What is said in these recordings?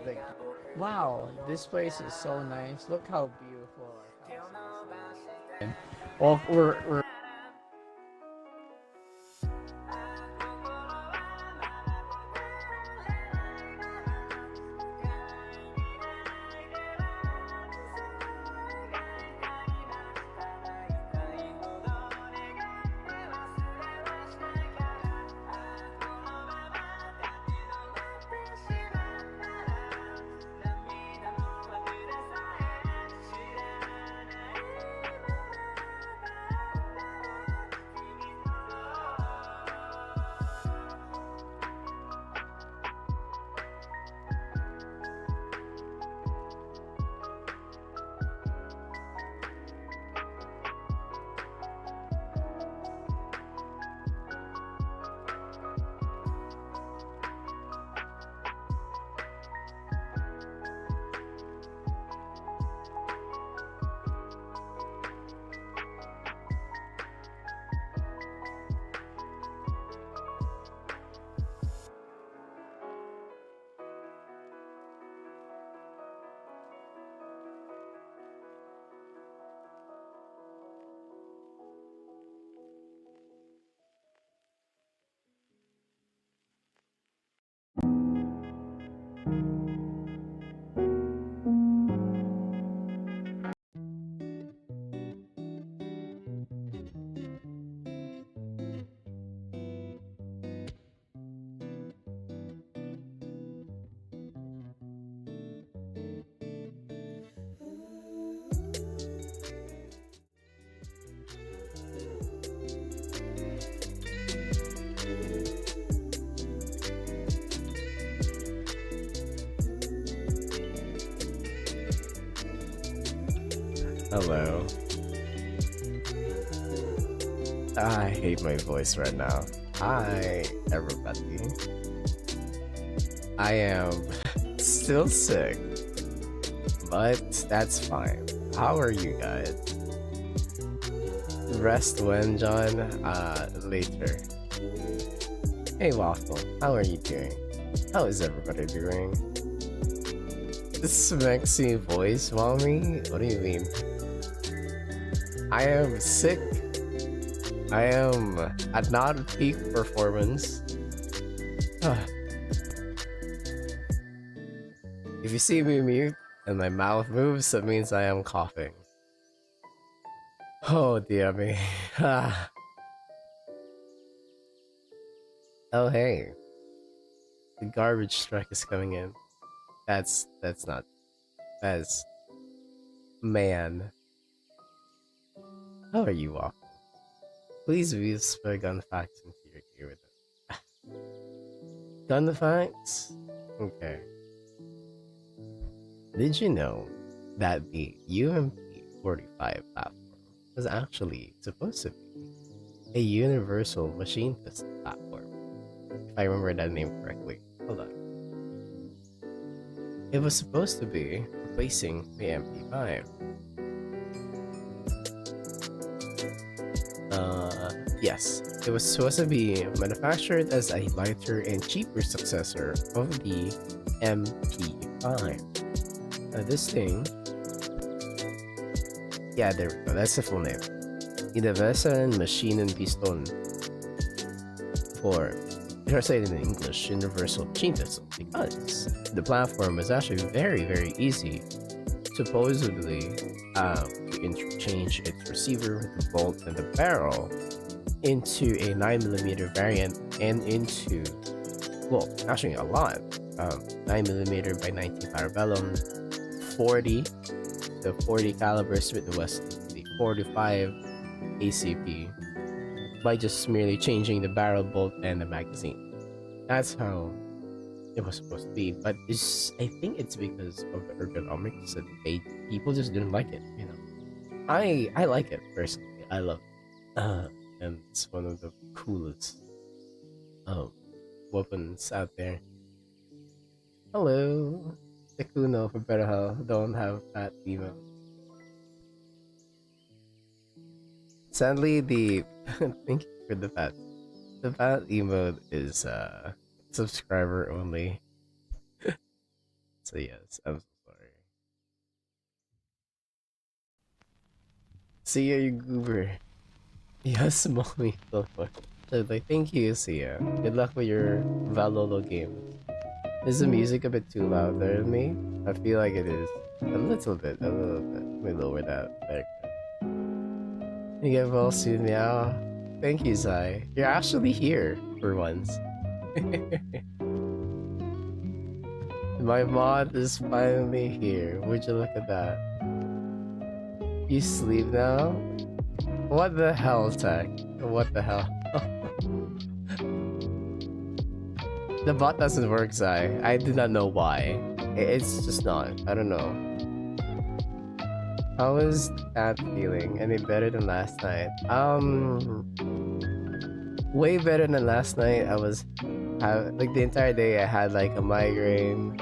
Like, wow, this place is so nice. Look how beautiful our house is. Well, we're Hello. I hate my voice right now. Hi, everybody. I am still sick, but that's fine. How are you guys? Rest when, John? Later. Hey, Waffle. How are you doing? How is everybody doing? This Smexy voice, mommy? What do you mean? I am sick. I am at not peak performance. If you see me mute and my mouth moves, that means I am coughing. Oh dear me. Oh hey. The garbage truck is coming in. That's not. That's... Man. How are you walking? Please whisper gun facts into your ear with it. Gun facts? Okay. Did you know that the UMP-45 platform was actually supposed to be a universal machine pistol platform? If I remember that name correctly. Hold on. It was supposed to be replacing the MP5. Yes, it was supposed to be manufactured as a lighter and cheaper successor of the MP5. This thing, yeah, there we go. That's the full name. Universal Machine and Piston, for translated in English, Universal Machine Pistol, because the platform is actually very, very easy. Supposedly, to interchange its receiver with the bolt and the barrel into a 9mm variant and into, well, actually a lot. 9mm by 19 Parabellum, 40, the 40 caliber Smith & Wesson, the 45 ACP, by just merely changing the barrel bolt and the magazine. That's how it was supposed to be, but I think it's because of the ergonomics that people just didn't like it. You know, I like it personally. I love it, and it's one of the coolest um weapons out there. Hello, the Kuno for better health. Don't have that emo. Sadly, the thank you for the pat. The pat emote is subscriber only. So yes, I'm so sorry. See ya, you goober. Yes, mommy. So fun. So, like, thank you, Sia. Good luck with your Valolo games. Is the music a bit too loud there in me? I feel like it is. A little bit, a little bit. Let me lower that. There. You get well soon, meow. Thank you, Zai. You're actually here for once. My mod is finally here. Would you look at that? You sleep now? What the hell, Tech? What the hell? The bot doesn't work, Zai. I do not know why. It's just not. I don't know. How is that feeling? Any better than last night? Way better than last night. Like the entire day I had like a migraine.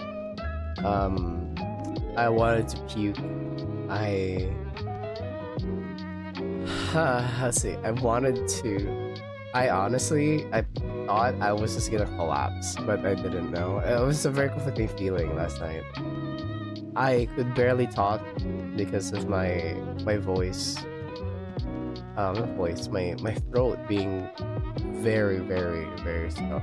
I wanted to puke. I let's see. I thought I was just gonna collapse, but I didn't know. It was a very conflicting feeling last night. I could barely talk because of my voice. Not voice, my throat being very, very, very stuck.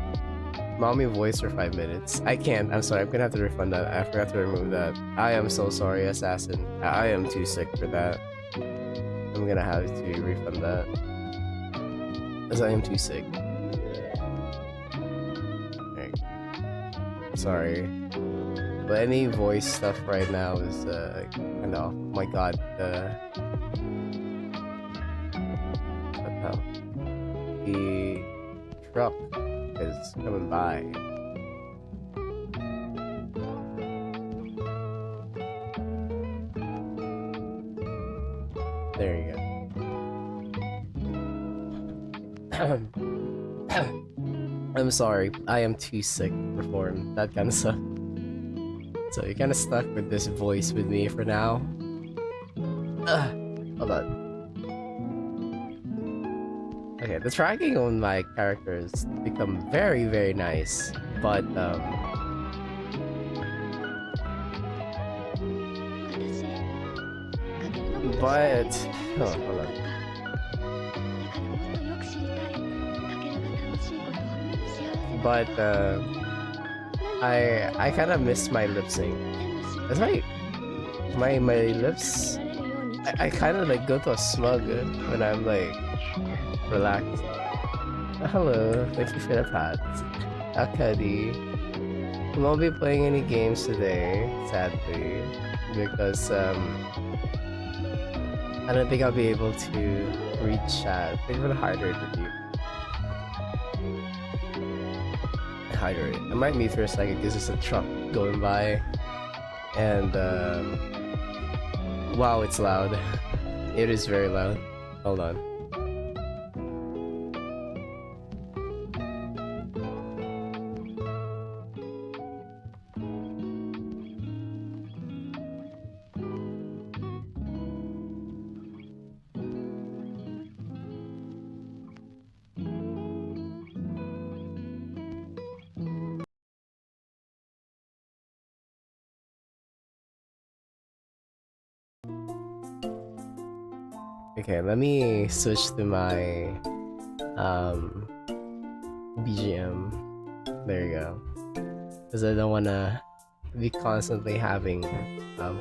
Mommy voice for 5 minutes. I can't. I'm sorry. I'm gonna have to refund that. I forgot to remove that. I am so sorry, assassin. I am too sick for that. I'm gonna have to refund that, as I am too sick. Right. Sorry, but any voice stuff right now is kind of. Oh my god. What the hell? The truck is coming by. There you go. I'm sorry, I am too sick to perform that kind of stuff. So you're kind of stuck with this voice with me for now. Hold on. Okay, the tracking on my characters become very, very nice, but oh, hold on. But I kind of miss my lip sync. That's right. My lips. I kind of like go to a smug when I'm like relaxed. Hello, thank you for the pat. Akadi. We won't be playing any games today, sadly, because I don't think I'll be able to read chat. Thank you for the hydrate review. Hydrate. I might mute for a second because there's a truck going by, and wow, it's loud. It is very loud. Hold on. Okay, let me switch to my BGM. There you go. Because I don't wanna be constantly having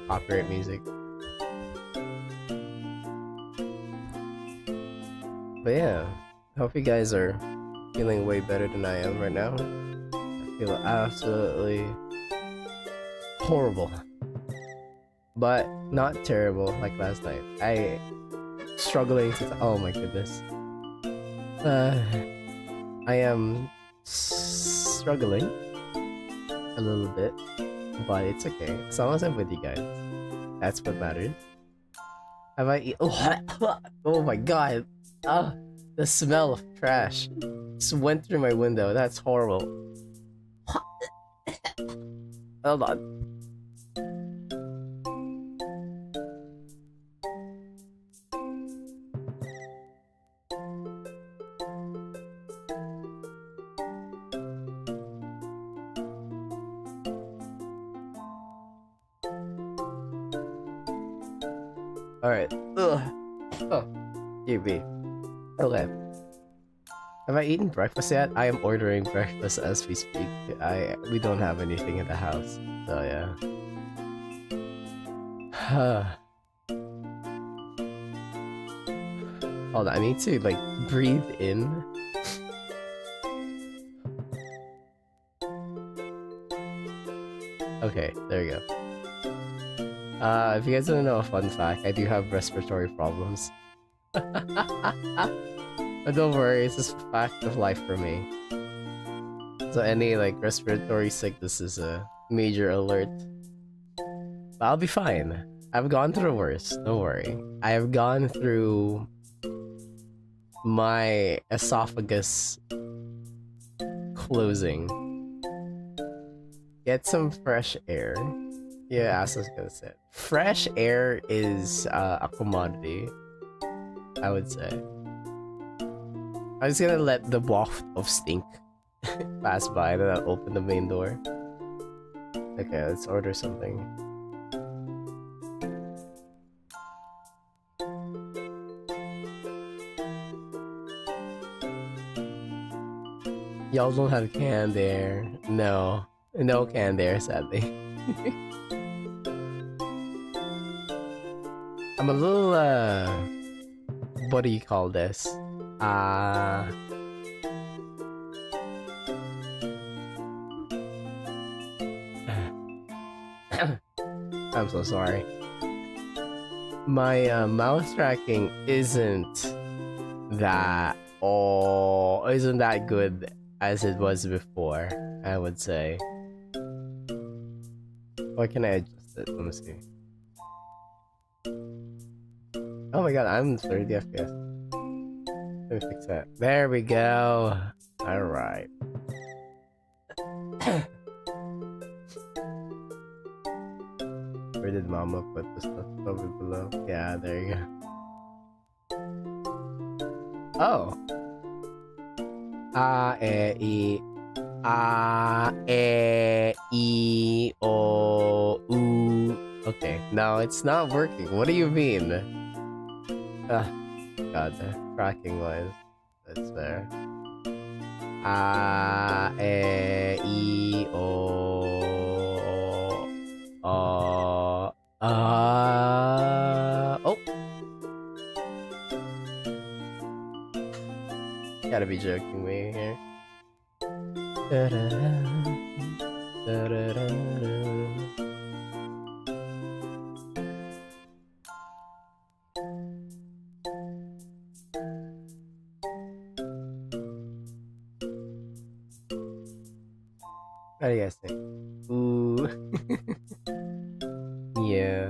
copyright music. But yeah, hope you guys are feeling way better than I am right now. I feel absolutely horrible, but not terrible like last night. I struggling to. Oh my goodness. I am struggling a little bit, but it's okay. As long as I'm with you guys, that's what matters. Have I? Oh my god! Ah, the smell of trash just went through my window. That's horrible. Hold on. All right. Ugh. Oh, GB. Okay. Have I eaten breakfast yet? I am ordering breakfast as we speak. We don't have anything in the house, so yeah. Hold on, I need to like breathe in. Okay, there you go. If you guys don't know a fun fact, I do have respiratory problems. But don't worry, it's just a fact of life for me. So any like respiratory sickness is a major alert. But I'll be fine. I've gone through worse, don't worry. I have gone through my esophagus closing. Get some fresh air. Yeah, as I was gonna say. Fresh air is a commodity, I would say. I was gonna let the waft of stink pass by, then I'll open the main door. Okay, let's order something. Y'all don't have can there. No. No can there, sadly. I'm a little, what do you call this? I'm so sorry. My mouse tracking isn't that isn't that good as it was before, I would say. Why can I adjust it? Let me see. Oh my god, I'm 30 FPS. Let me fix that. There we go. Alright. Where did mama put the stuff over below? Yeah, there you go. Oh. Okay, no, it's not working. What do you mean? God, the tracking was. That's there. Oh! Gotta be joking me here. What do you guys think? Ooh. Yeah.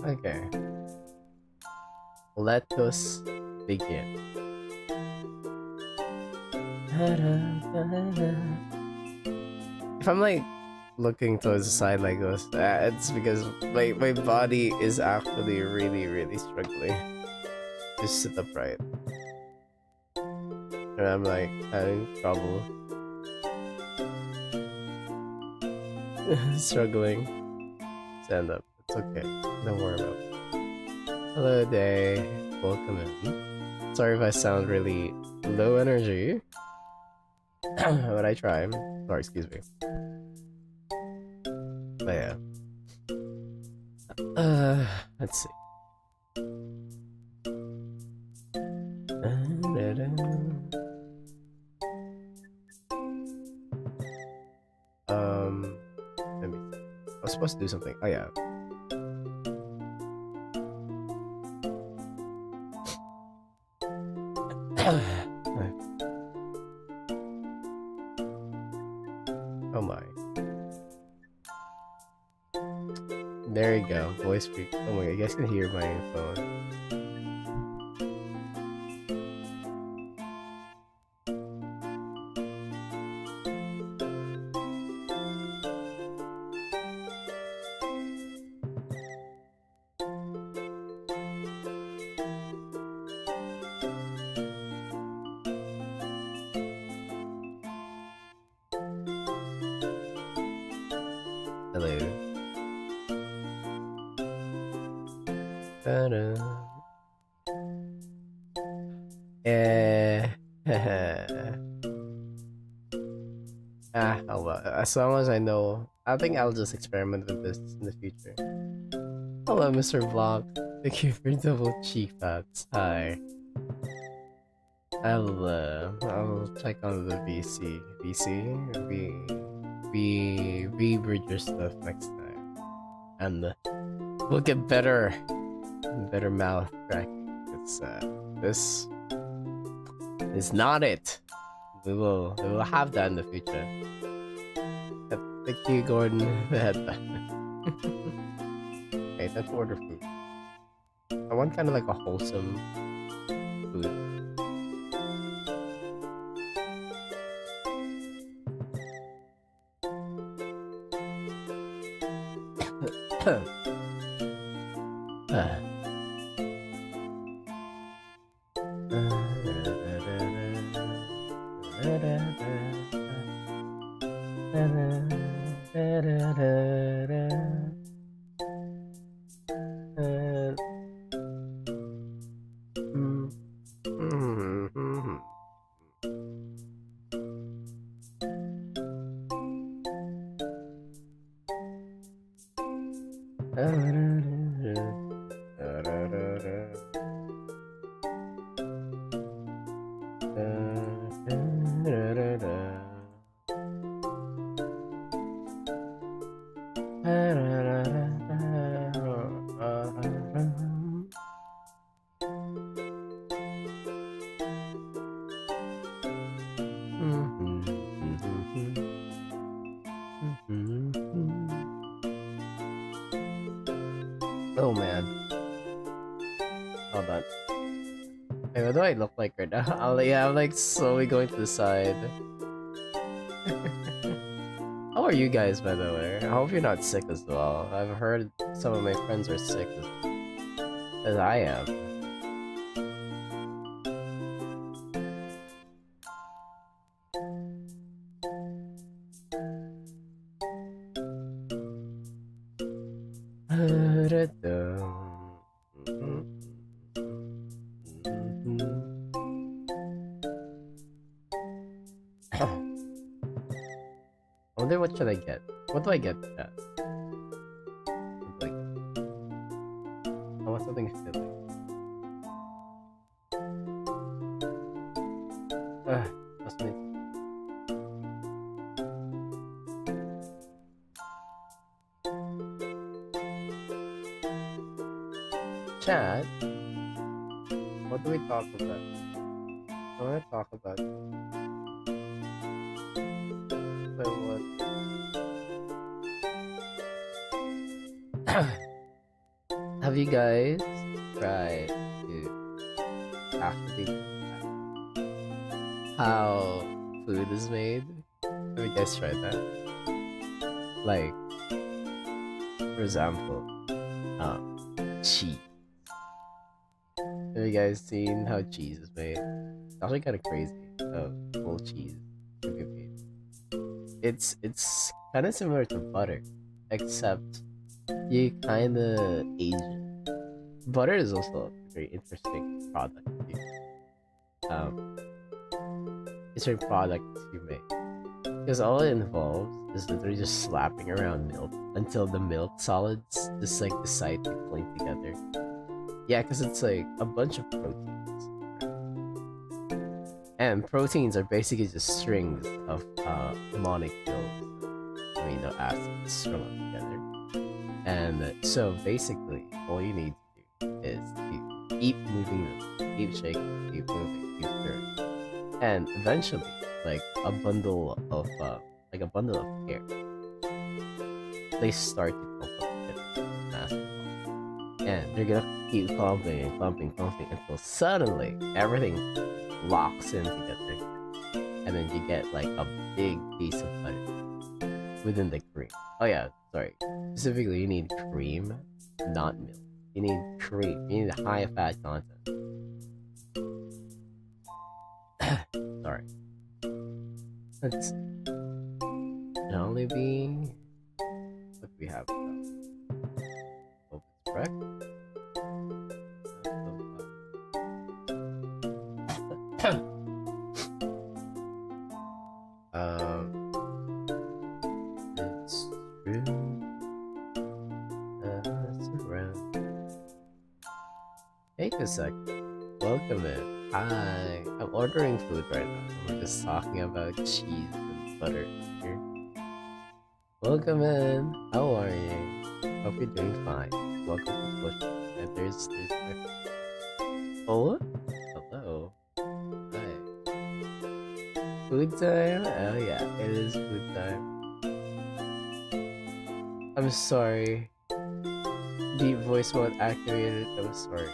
Okay. Let us begin. If I'm like looking towards the side like this. It's because my body is actually really struggling to sit upright. And I'm like having trouble struggling to stand up. It's okay. Don't worry about it. Hello Day. Welcome in. Sorry if I sound really low energy. But I try. Sorry, excuse me. But yeah. Let's see. Let me see. I was supposed to do something. Oh yeah. Oh my. There you go. Voice freak. Oh my god, you guys can hear my phone. Hello. Oh well. As long as I know, I think I'll just experiment with this in the future. Hello, Mr. Vlog. Thank you for double cheek fats. Hi. I'll check on the VC. We breed your stuff next time. And we'll get better mouth cracking. It's this is not it. We will have that in the future. Thank you, Gordon. The headband. Okay, time to order food. I want kind of like a wholesome food. Oh man. Hold on. Hey, what do I look like right now? I'm like slowly going to the side. How are you guys, by the way? I hope you're not sick as well. I've heard some of my friends are sick as I am. I wonder what should I get? What do I get? Chat? Like, I want something filling. Just me. Chat? What do we talk about? I want to talk about. So what? Have you guys tried to actually how food is made? Have you guys tried that? Like, for example, cheese. Have you guys seen how cheese is made? It's actually kind of crazy how full cheese can be made. It's kind of similar to butter, except you kind of age it. Butter is also a very interesting product too. It's a product you make because all it involves is literally just slapping around milk until the milk solids just like decide to cling together. Yeah, because it's like a bunch of proteins, and proteins are basically just strings of molecules, amino acids strung up together. And so basically, all you need to do is to keep moving them, keep shaking, keep moving, keep stirring, and eventually, like a bundle of hair, they start to clump up together, massive, and they're gonna keep clumping and clumping, clumping until suddenly everything locks in together, and then you get like a big piece of butter within the cream. Oh yeah, sorry. Specifically, you need cream, not milk. You need cream. You need high fat content. Sorry. Let's Jollibee. What do we have? Open correct. It's true. Around. Take a sec. Welcome in. Hi. I'm ordering food right now. We're just talking about cheese and butter here. Welcome in. How are you? Hope you're doing fine. Welcome to Push. And there's Oh? Hello. Hi. Food time? Oh yeah, it is food time. I'm sorry. Deep voice mode activated. I'm sorry.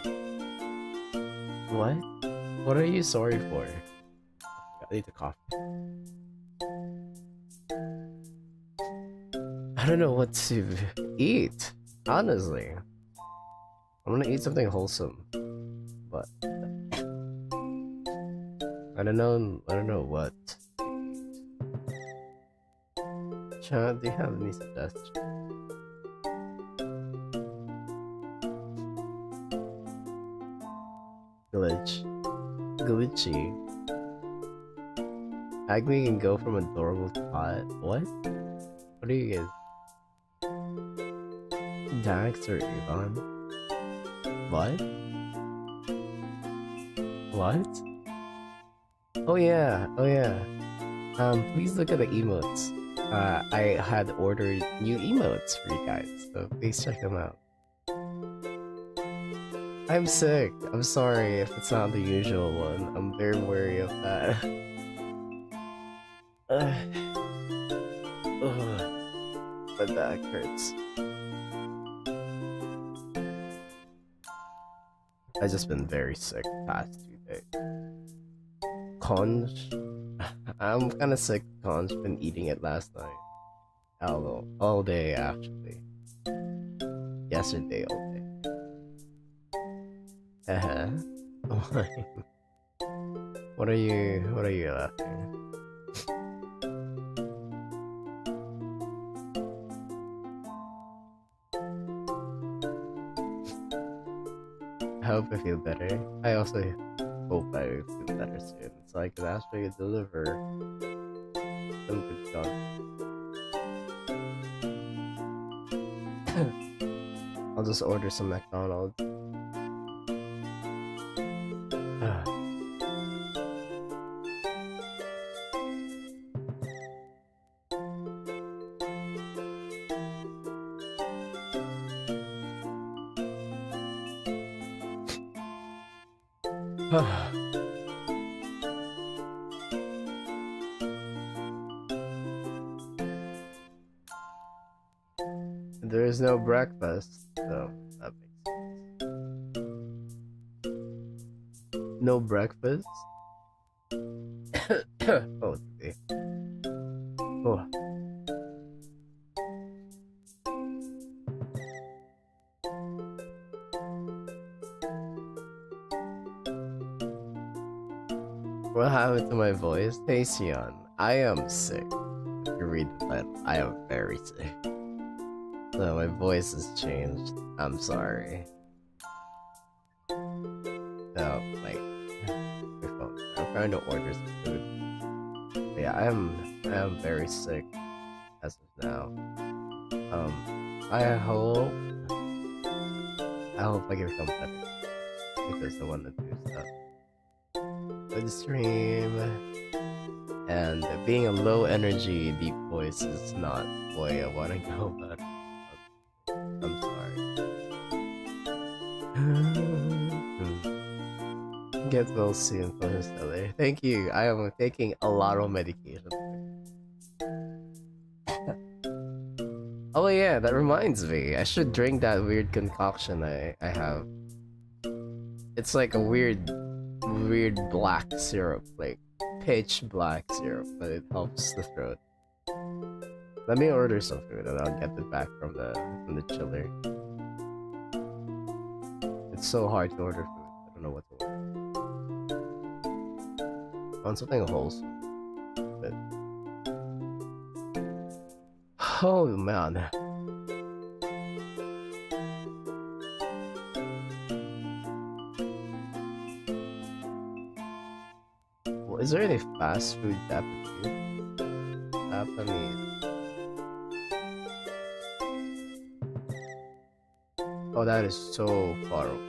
What? What are you sorry for? I need to cough. I don't know what to eat. Honestly, I'm gonna eat something wholesome, but I don't know. I don't know what to eat. Chat, do you have any suggestions? Glitchy. Agnie can go from adorable to hot. What? What are you guys? Dax or Yvonne? What? What? Oh yeah, oh yeah. Please look at the emotes. I had ordered new emotes for you guys, so please check them out. I'm sick. I'm sorry if it's not the usual one. I'm very wary of that. My back hurts. I've just been very sick the past 2 days. Conch? I'm kinda sick of conch. Been eating it last night. All day actually. Yesterday all day. What are you laughing? I hope I feel better. I also hope I feel better soon, so I can actually deliver some good content. I'll just order some McDonald's. There is no breakfast, so that makes sense. No breakfast? Oh, okay. Oh. What happened to my voice? Hey Sion, I am sick. If you read the title, I am very sick. So my voice has changed. I'm sorry. No, like my phone. I'm trying to order some food. But yeah, I am very sick as of now. I hope I can become better because I want to do stuff for the stream. And being a low energy deep voice is not the way I want to go about it. I'm sorry. Get well soon, Stellar. Thank you. I am taking a lot of medication. Oh yeah, that reminds me. I should drink that weird concoction I have. It's like a weird black syrup, like pitch black syrup, but it helps the throat. Let me order some food and I'll get it back from the chiller. It's so hard to order food. I don't know what to order. I want something wholesome. But oh man. Well, is there any fast food Japanese? Oh, that is so far away.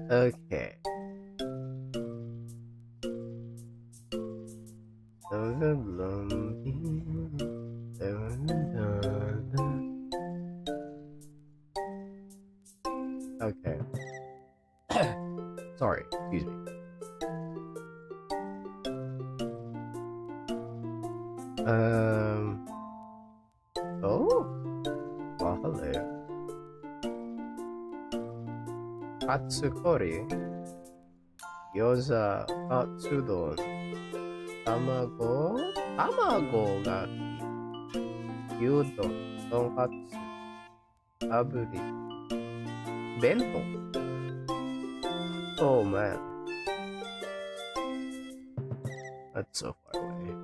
Okay. Okay. Sorry, excuse me. Oh, hello. Katsukori, gyoza, katsudon, tamago ga gyudon, tonkatsu, aburi, bento. Oh man, that's so far away.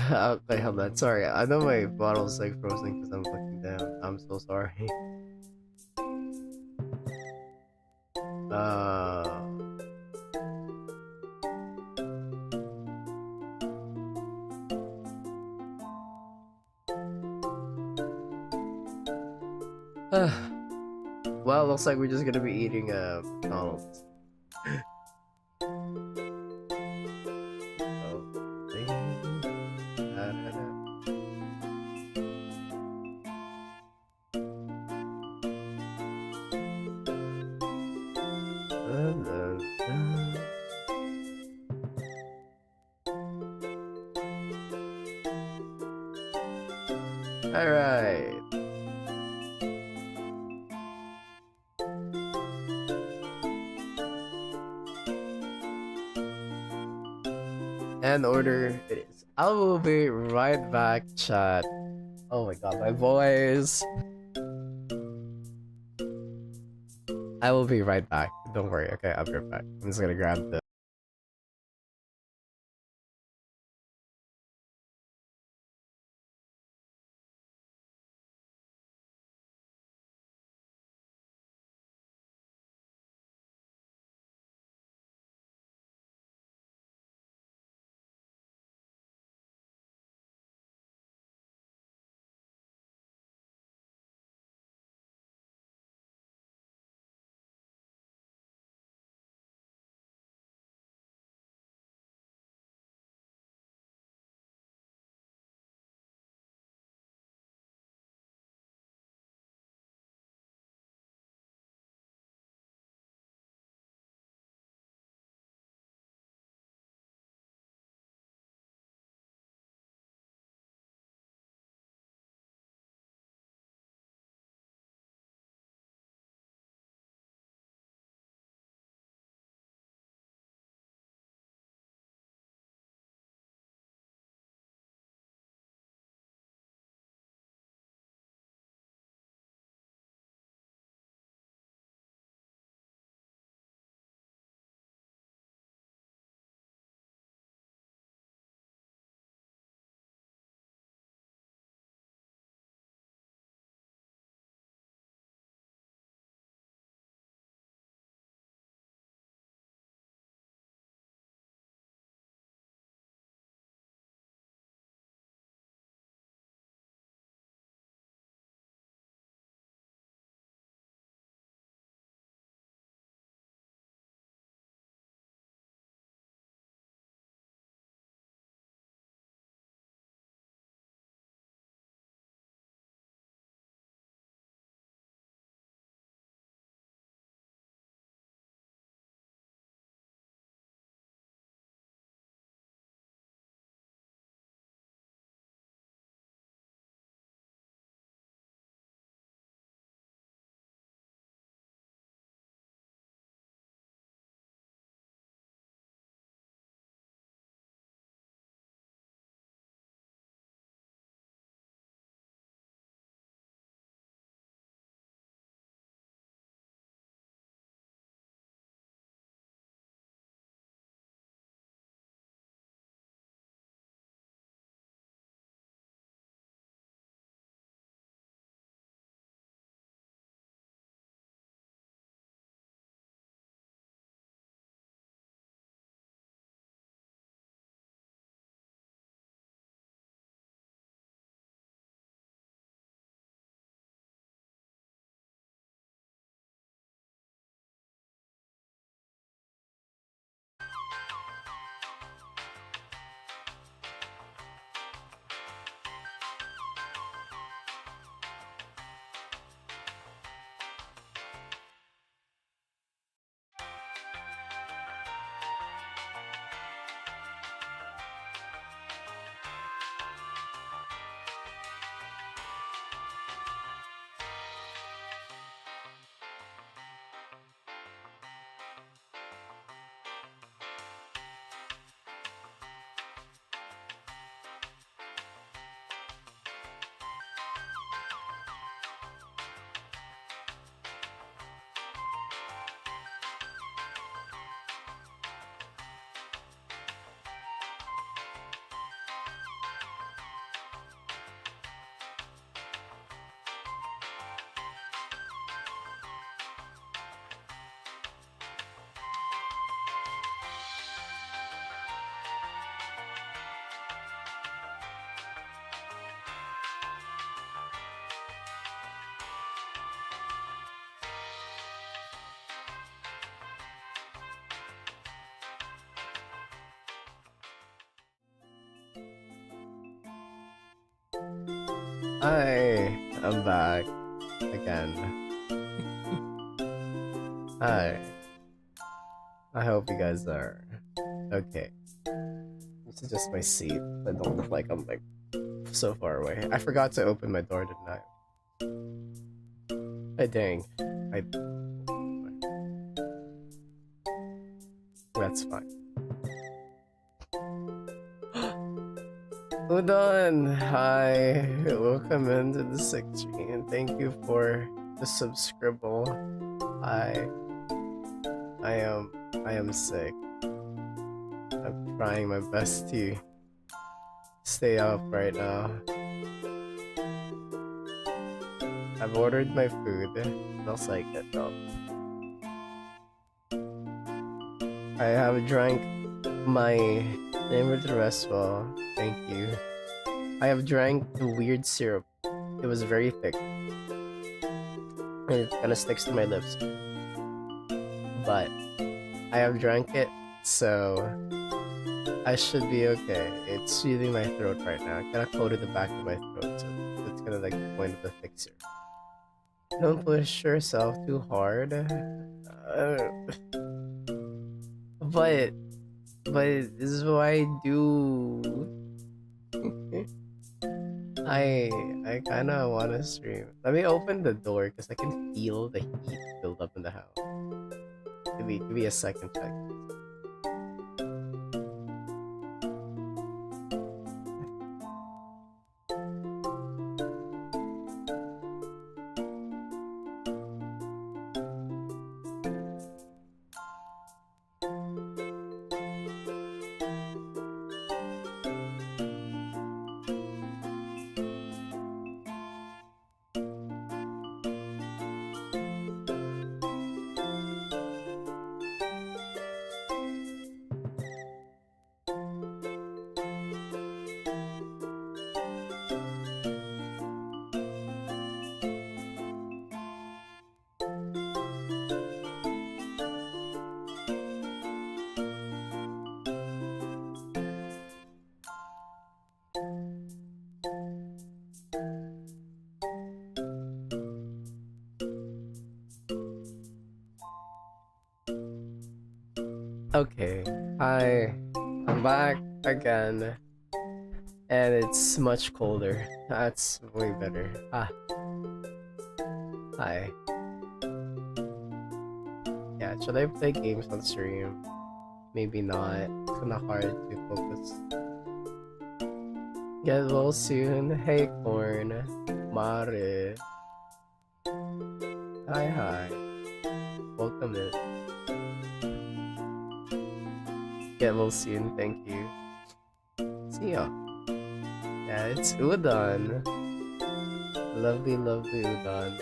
Okay, hold on. Sorry, I know my bottle's like frozen because I'm looking down. I'm so sorry. Well, looks like we're just gonna be eating McDonald's. All right. And order it is. I will be right back, chat. Oh my god, my voice. I will be right back. Don't worry. Okay, I'll be right back. I'm just gonna grab the Hi, I'm back again. Hi. I hope you guys are okay. This is just my seat. I don't look like I'm like so far away. I forgot to open my door, didn't I? Hey, dang. That's fine. Udon, hi. Welcome into the sick stream. Thank you for the subscribble. I I am sick. I'm trying my best to stay up right now. I've ordered my food. Smells like it though. I have drank my name to the rest well. Thank you. I have drank the weird syrup. It was very thick. And it kind of sticks to my lips. But I have drank it, so I should be okay. It's soothing my throat right now. It kind of coated the back of my throat, so that's kind of like the point of the fixer. Don't push yourself too hard. But this is what I do. I kind of want to stream. Let me open the door because I can feel the heat build up in the house. Give me a second, check. Okay, I'm back again, and it's much colder. That's way better. Hi. Yeah, should I play games on stream? Maybe not. It's kinda hard to focus. Get well soon. Hey, Corn. Mare. Hi. Welcome in. Get well soon. Thank you. See ya. Yeah, it's Udon. Lovely Udon.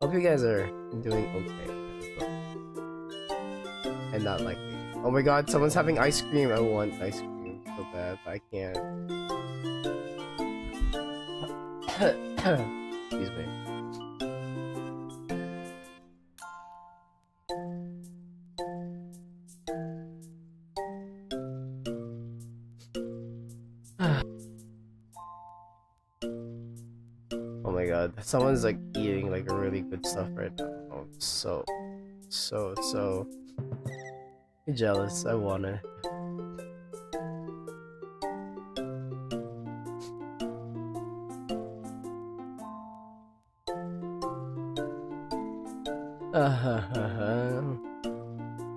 Hope you guys are doing okay as well. And not like me. Oh my god, someone's having ice cream. I want ice cream so bad, but I can't. Excuse me. Oh my god, someone's like eating like really good stuff right now. Oh, so jealous. I wanna.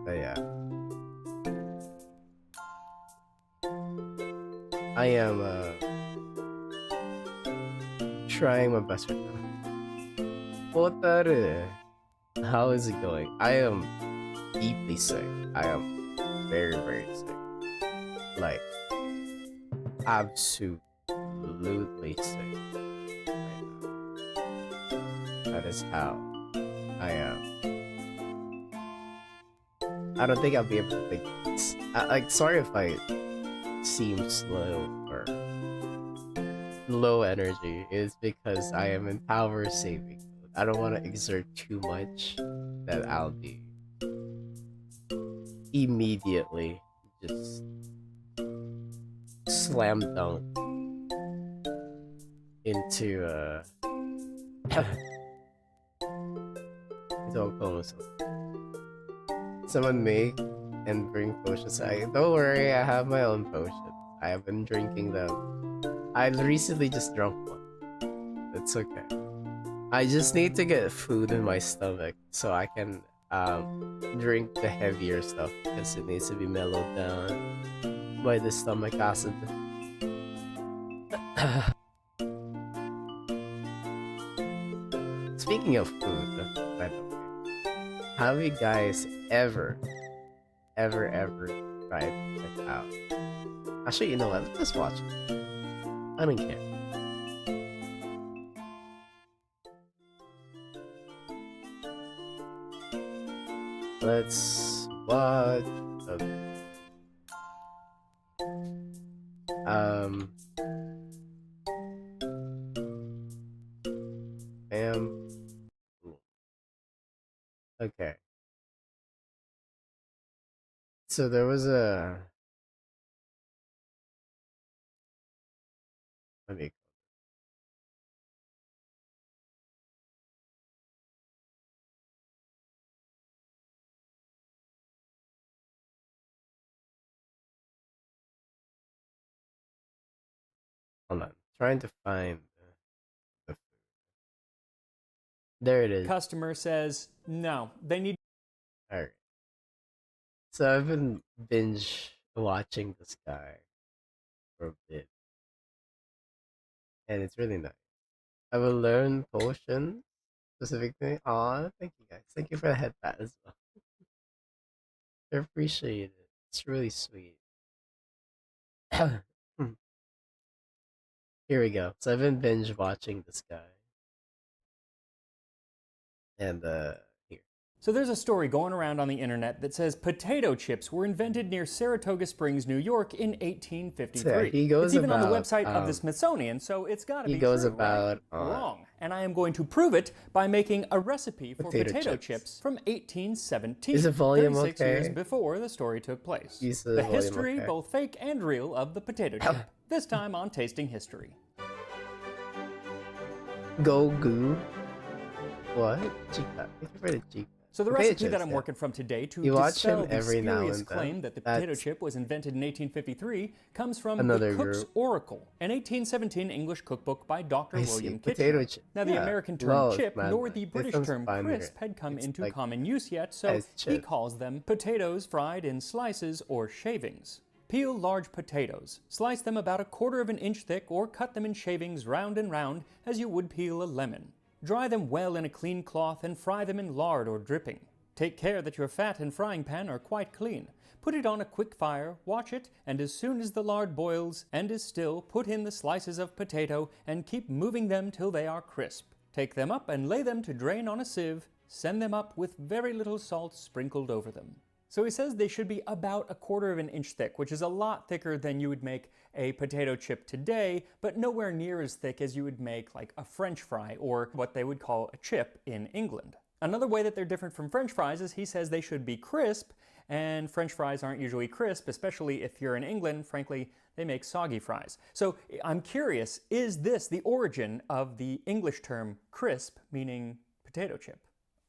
But yeah, I am trying my best right now. Hotaru, how is it going? I am deeply sick. I am very sick. Like absolutely sick right now. That is how I am. I don't think I'll be able to think. Like, sorry if I seem slow or low energy. It's because I am in power saving mode. I don't want to exert too much that I'll be immediately just slam dunk into ito ako someone make and bring potions. Don't worry, I have my own potions. I have been drinking them. I recently just drunk one. It's okay. I just need to get food in my stomach so I can drink the heavier stuff because it needs to be mellowed down by the stomach acid. Speaking of food, by the way, have you guys ever tried to check out? Actually, you know what? Let's just watch it. I don't care. Let's watch. Um. Bam. Okay. So there was a. Let me. Hold on. Trying to find the food. There it is. Customer says no. They need. All right. So I've been binge watching this guy for a bit, and it's really nice. I will learn potion specifically. Aw, thank you guys. Thank you for the head pat as well. I appreciate it. It's really sweet. Here we go. So I've been binge watching this guy. And here. So there's a story going around on the internet that says potato chips were invented near Saratoga Springs, New York in 1853. So he goes it's even about, on the website of the Smithsonian, so it's got to be he goes true, about right? Wrong. And I am going to prove it by making a recipe for potato chips. chips from 1817. Is the volume 36 okay? years before the story took place. Is the volume history, okay? both fake and real, of the potato chip. This time on Tasting History. Go goo. What? Chica. Thank you for the chica. So the recipe that I'm working from today to dispel the spurious claim that the potato chip was invented in 1853 comes from the Cook's Oracle, an 1817 English cookbook by Dr. William Kitchener. Now the American term chip nor the British term crisp had come into common use yet, so he calls them potatoes fried in slices or shavings. Peel large potatoes, slice them about 1/4 of an inch thick or cut them in shavings round and round as you would peel a lemon. Dry them well in a clean cloth and fry them in lard or dripping. Take care that your fat and frying pan are quite clean. Put it on a quick fire, watch it, and as soon as the lard boils and is still, put in the slices of potato and keep moving them till they are crisp. Take them up and lay them to drain on a sieve. Send them up with very little salt sprinkled over them. So he says they should be about 1/4 of an inch thick, which is a lot thicker than you would make a potato chip today, but nowhere near as thick as you would make like a French fry or what they would call a chip in England. Another way that they're different from French fries is he says they should be crisp, and French fries aren't usually crisp, especially if you're in England. Frankly, they make soggy fries. So I'm curious, is this the origin of the English term crisp, meaning potato chip?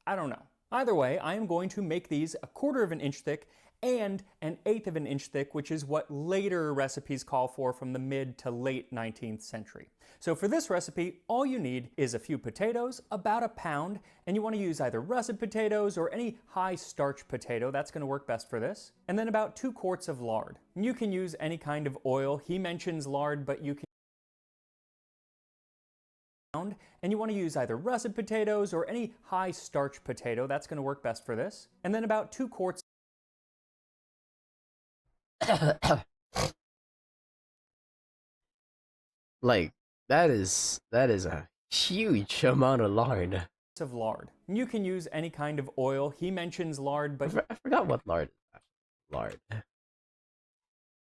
I don't know. Either way, I am going to make these 1/4 of an inch thick and 1/8 of an inch thick, which is what later recipes call for from the mid to late 19th century. So for this recipe, all you need is a few potatoes, about 1 pound, and you want to use either russet potatoes or any high starch potato. That's going to work best for this. And then about 2 quarts of lard. You can use any kind of oil. He mentions lard, but you can and you want to use either russet potatoes or any high starch potato. That's going to work best for this. And then about 2 quarts. Like that is a huge amount of lard. Of lard. You can use any kind of oil. He mentions lard, but I forgot what lard is. Lard.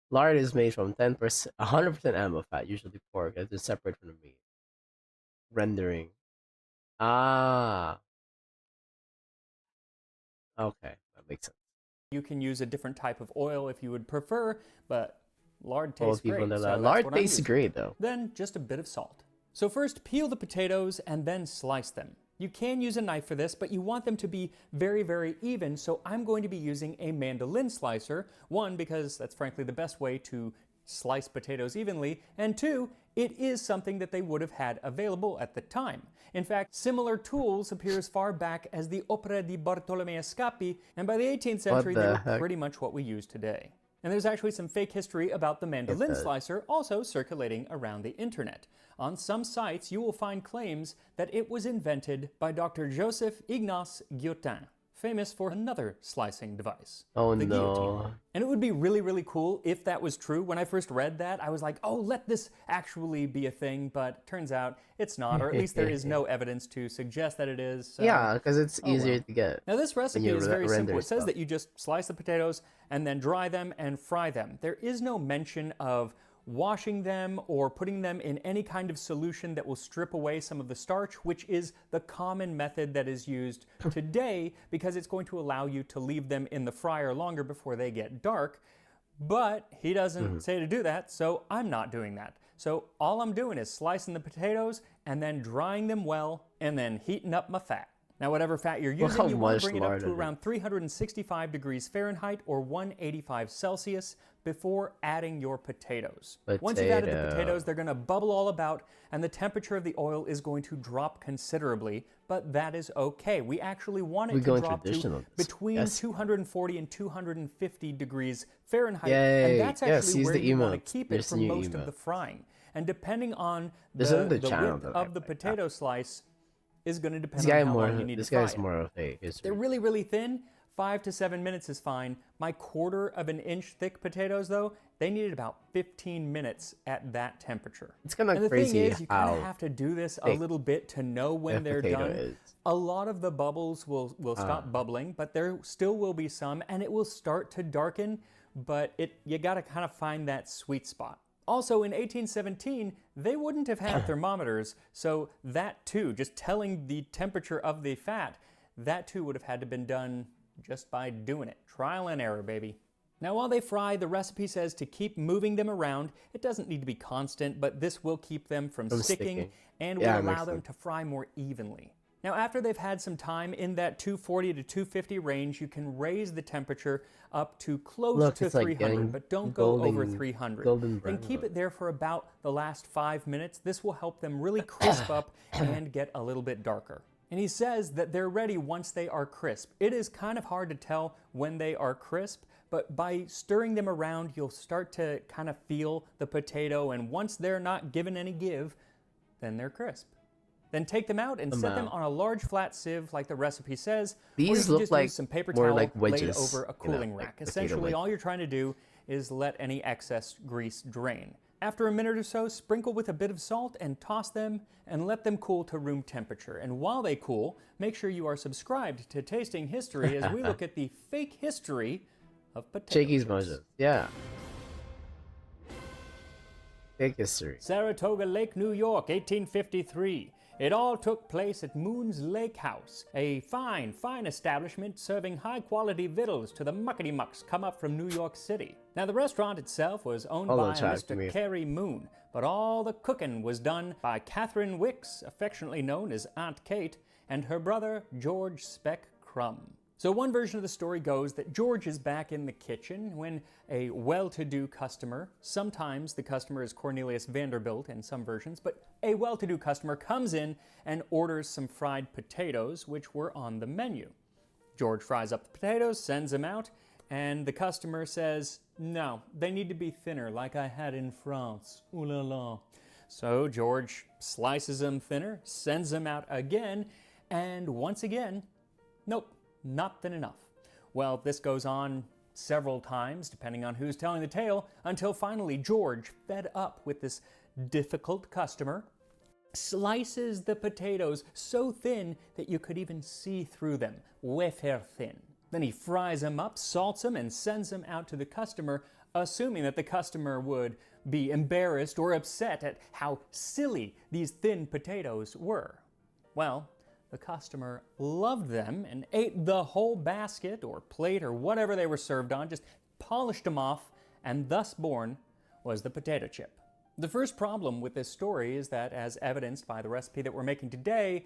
Lard is made from 10%, 100% animal fat, usually pork, and it's separate from the meat. Rendering. Ah. Okay, that makes sense. You can use a different type of oil if you would prefer, but lard tastes great. So lard tastes great though. Then just a bit of salt. So first, peel the potatoes and then slice them. You can use a knife for this, but you want them to be very, very even, so I'm going to be using a mandolin slicer. One, because that's frankly the best way to slice potatoes evenly, and two, it is something that they would have had available at the time. In fact, similar tools appear as far back as the Opera di Bartolomeo Scappi, and by the 18th century they were pretty much what we use today. And there's actually some fake history about the mandolin slicer also circulating around the internet. On some sites, you will find claims that it was invented by Dr. Joseph Ignace Guillotin, famous for another slicing device, the guillotine. And it would be really, really cool if that was true. When I first read that, I was like, oh, let this actually be a thing, but turns out it's not, or at least there is no evidence to suggest that it is. So, yeah, because it's easier to get. Now this recipe is very simple. It says that you just slice the potatoes and then dry them and fry them. There is no mention of washing them or putting them in any kind of solution that will strip away some of the starch, which is the common method that is used today because it's going to allow you to leave them in the fryer longer before they get dark. But he doesn't say to do that, so I'm not doing that. So all I'm doing is slicing the potatoes and then drying them well and then heating up my fat. Now, whatever fat you're using, you want to bring it up to around 365 degrees Fahrenheit or 185 Celsius before adding your potatoes. Once you've added the potatoes, they're going to bubble all about, and the temperature of the oil is going to drop considerably, but that is okay. We actually want it to drop to between 240 and 250 degrees Fahrenheit, and that's actually where you want to keep it for most of the frying. And depending on the width of the potato slice, is going to depend on how long you need to fry it. This guy's more okay. They're really, really thin. 5 to 7 minutes is fine. My 1/4 of an inch thick potatoes, though, they needed about 15 minutes at that temperature. It's kind of crazy. And the thing is, you kind of have to do this a little bit to know when they're done. A lot of the bubbles will stop bubbling, but there still will be some, and it will start to darken, but you got to kind of find that sweet spot. Also, in 1817, they wouldn't have had thermometers, so that too, just telling the temperature of the fat, that too would have had to been done just by doing it. Trial and error, baby. Now, while they fry, the recipe says to keep moving them around. It doesn't need to be constant, but this will keep them from sticking and will allow them to fry more evenly. Now, after they've had some time in that 240 to 250 range, you can raise the temperature up to close to 300, but don't go over 300. And keep it there for about the last 5 minutes. This will help them really crisp up and get a little bit darker. And he says that they're ready once they are crisp. It is kind of hard to tell when they are crisp, but by stirring them around, you'll start to kind of feel the potato, and once they're not given any give, then they're crisp. Then take them out and set them on a large flat sieve like the recipe says. These or you look just like use some paper more towel like wedges, laid over a cooling rack. Essentially, all you're trying to do is let any excess grease drain. After a minute or so, sprinkle with a bit of salt and toss them and let them cool to room temperature. And while they cool, make sure you are subscribed to Tasting History as we look at the fake history of potato Shakey's chips. Moses. Yeah. Fake history. Saratoga Lake, New York, 1853. It all took place at Moon's Lake House, a fine, fine establishment serving high-quality victuals to the muckety-mucks come up from New York City. Now, the restaurant itself was owned by Mr. Carey Moon, but all the cooking was done by Catherine Wicks, affectionately known as Aunt Kate, and her brother, George Speck Crumb. So one version of the story goes that George is back in the kitchen when a well-to-do customer, sometimes the customer is Cornelius Vanderbilt in some versions, but a well-to-do customer comes in and orders some fried potatoes, which were on the menu. George fries up the potatoes, sends them out, and the customer says, no, they need to be thinner like I had in France. Ooh la la. So George slices them thinner, sends them out again, and once again, nope. Not thin enough. Well, this goes on several times, depending on who's telling the tale, until finally George, fed up with this difficult customer, slices the potatoes so thin that you could even see through them, wafer thin. Then he fries them up, salts them, and sends them out to the customer, assuming that the customer would be embarrassed or upset at how silly these thin potatoes were. Well, the customer loved them and ate the whole basket or plate or whatever they were served on, just polished them off, and thus born was the potato chip. The first problem with this story is that, as evidenced by the recipe that we're making today,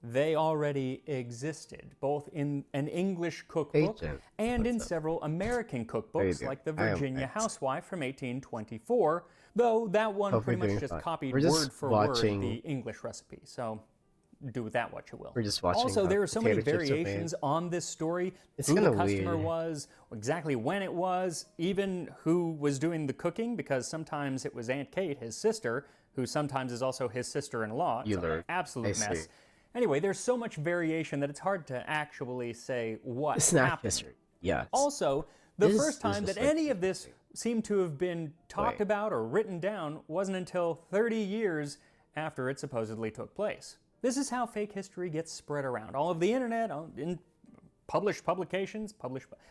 they already existed, both in an English cookbook and in several American cookbooks, like the Virginia Housewife from 1824, though that one pretty much just copied word for word the English recipe. So do with that what you will. We're just watching. Also, there are so many variations on this story. It's who the kinda customer weird. was, exactly when it was, even who was doing the cooking, because sometimes it was Aunt Kate, his sister, who sometimes is also his sister-in-law. It's an absolute mess. Anyway, there's so much variation that it's hard to actually say what happened. History. Yeah. Also, the first time that any of this seemed to have been talked about or written down wasn't until 30 years after it supposedly took place. This is how fake history gets spread around. All of the internet, in published publications,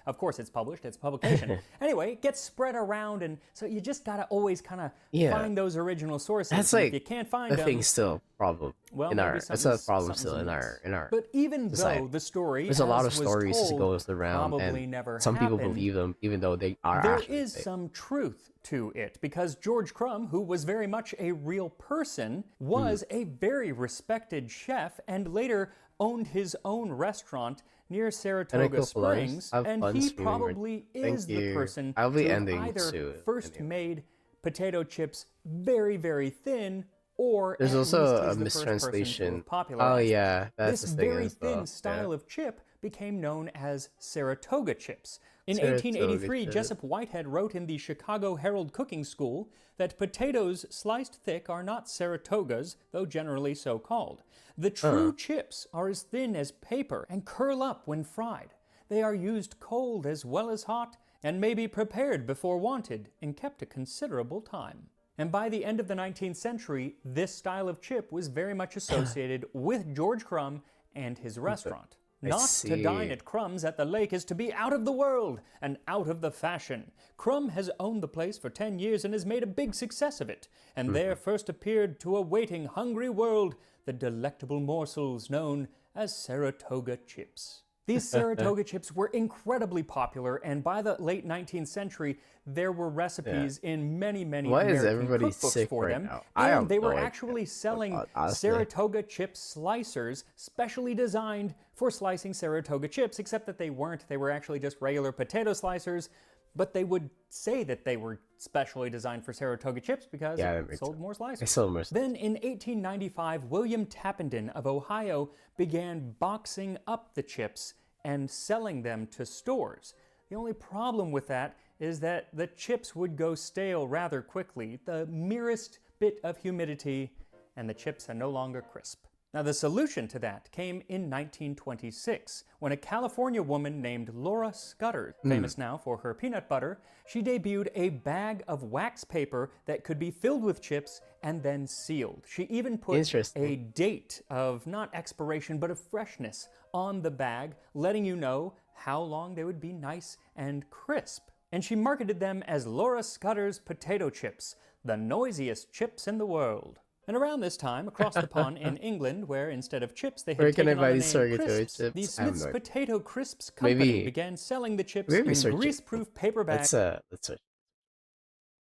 of course it's published, it's publication. Anyway, it gets spread around, and so you just gotta always kind of find those original sources. That's and like if you can't find them, thing still problem in our. It's a problem still in our But even society. though the story, there's a lot of as was stories told, goes around, probably and never some people happened, believe them, even though they are. there actually is fake. some truth to it, because George Crumb, who was very much a real person, was a very respected chef and later owned his own restaurant near Saratoga Springs, and he probably is the person who either first made potato chips very, very thin, or there's at also least a he's the first person to mistranslation. have popularized it. That's this the thing very as well. thin style of chip became known as Saratoga chips. In Saratoga 1883, chip. Jessup Whitehead wrote in the Chicago Herald Cooking School that potatoes sliced thick are not Saratogas, though generally so called. The true chips are as thin as paper and curl up when fried. They are used cold as well as hot, and may be prepared before wanted and kept a considerable time. And by the end of the 19th century, this style of chip was very much associated with George Crumb and his restaurant. Not to dine at Crumb's at the lake is to be out of the world and out of the fashion. Crumb has owned the place for 10 years and has made a big success of it, and there first appeared to a waiting, hungry world the delectable morsels known as Saratoga chips. These Saratoga chips were incredibly popular, and by the late 19th century, there were recipes in many American cookbooks for them, and they were actually selling Saratoga chip slicers specially designed for slicing Saratoga chips, except that they weren't. They were actually just regular potato slicers, but they would say that they were specially designed for Saratoga chips because it sold more slicers. Then in 1895, William Tappenden of Ohio began boxing up the chips and selling them to stores. The only problem with that is that the chips would go stale rather quickly, the merest bit of humidity, and the chips are no longer crisp. Now, the solution to that came in 1926, when a California woman named Laura Scudder, famous now for her peanut butter, she debuted a bag of wax paper that could be filled with chips and then sealed. She even put a date of not expiration, but of freshness on the bag, letting you know how long they would be nice and crisp. And she marketed them as Laura Scudder's potato chips, the noisiest chips in the world. And around this time, across the pond in England, where instead of chips they had taken on the name crisps, the Smith's Potato Crisps Company began selling the chips in grease-proof paper bags. Let's search.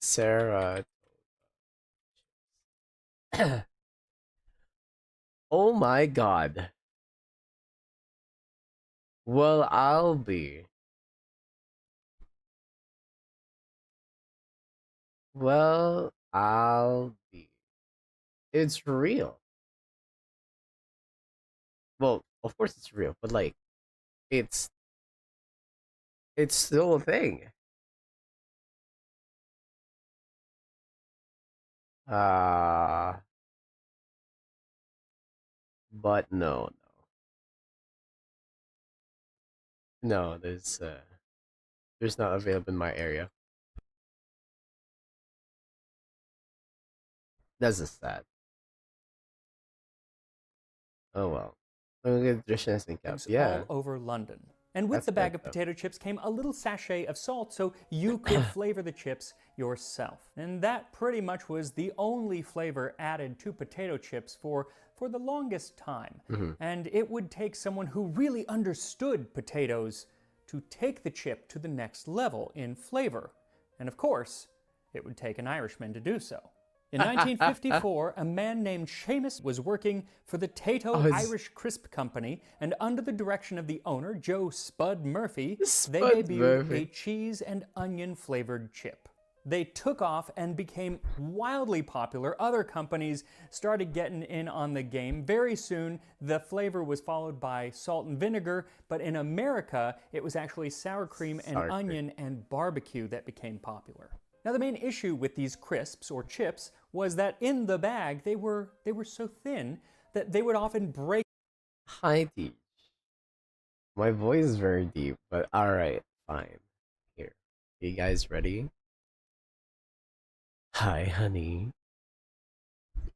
Sarah. Oh my god. Well, I'll be. It's real. Well, of course it's real, but like, it's still a thing. But no. There's not available in my area. That's just sad. Oh well. All over London. And with the bag of potato chips came a little sachet of salt so you could flavor the chips yourself. And that pretty much was the only flavor added to potato chips for the longest time. And it would take someone who really understood potatoes to take the chip to the next level in flavor. And of course, it would take an Irishman to do so. In 1954, a man named Seamus was working for the Tato Irish Crisp Company, and under the direction of the owner, Joe Spud Murphy, they debuted a cheese and onion flavored chip. They took off and became wildly popular. Other companies started getting in on the game. Very soon, the flavor was followed by salt and vinegar, but in America, it was actually sour cream and onion and barbecue that became popular. Now, the main issue with these crisps or chips was that in the bag, they were so thin that they would often break. Hi, Teach. My voice is very deep, but alright, fine. Here. You guys ready? Hi, honey.